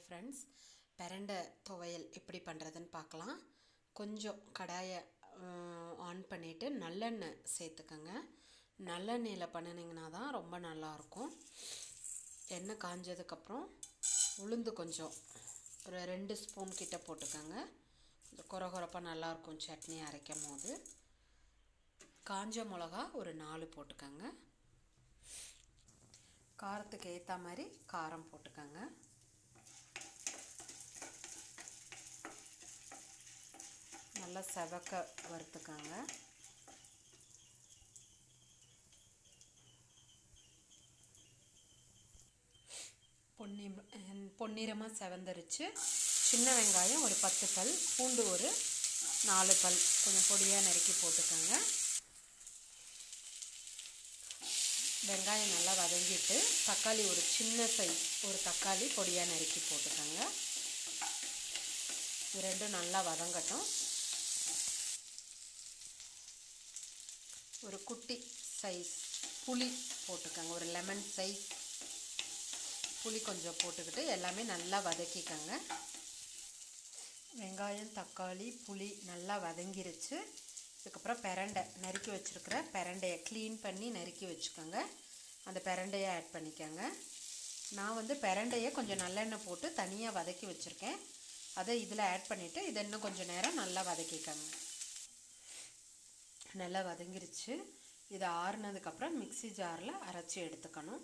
Friends, பிரண்டை துவையல் எப்படி பண்ணுறதுன்னு பார்க்கலாம். கொஞ்சம் கடாயை ஆன் பண்ணிவிட்டு நல்லெண்ணெய் சேர்த்துக்கங்க. நல்லெண்ணெயில் பண்ணினீங்கன்னா தான் ரொம்ப நல்லாயிருக்கும். எண்ணெய் காஞ்சதுக்கப்புறம் உளுந்து கொஞ்சம் ஒரு 2 ஸ்பூன் கிட்ட போட்டுக்கோங்க. கொரகொரப்பாக நல்லாயிருக்கும் சட்னி அரைக்கும் போது. காஞ்ச மிளகா ஒரு 4 போட்டுக்கோங்க. காரத்துக்கு ஏற்ற மாதிரி காரம் போட்டுக்கோங்க. நல்லா செவக்க வறுத்துக்கோங்க. பொன்னிறமாக செவந்துருச்சு. சின்ன வெங்காயம் ஒரு 10 பல், பூண்டு ஒரு 4 பல் கொஞ்சம் பொடியாக நறுக்கி போட்டுக்கோங்க. வெங்காயம் நல்லா வதங்கிட்டு தக்காளி ஒரு சின்ன சைஸ் ஒரு தக்காளி பொடியாக நறுக்கி போட்டுக்கோங்க. இது ரெண்டும் நல்லா வதங்கட்டும். ஒரு குட்டி சைஸ் புளி போட்டுக்கோங்க. ஒரு லெமன் சைஸ் புளி கொஞ்சம் போட்டுக்கிட்டு எல்லாமே நல்லா வதக்கிக்கோங்க. வெங்காயம் தக்காளி புளி நல்லா வதங்கிருச்சு. இதுக்கப்புறம் பிரண்டை நறுக்கி வச்சுருக்கிற பிரண்டையை க்ளீன் பண்ணி நறுக்கி வச்சுக்கோங்க. அந்த பிரண்டையை ஆட் பண்ணிக்கோங்க. நான் பிரண்டையை கொஞ்சம் நல்லெண்ணெய் போட்டு தனியாக வதக்கி வச்சுருக்கேன். அதை இதில் ஆட் பண்ணிவிட்டு இதை இன்னும் கொஞ்சம் நேரம் நல்லா வதக்கிக்கோங்க. நல்லா வதங்கிருச்சு. இதை ஆறுனதுக்கப்புறம் மிக்ஸி ஜாரில் அரைச்சி எடுத்துக்கணும்.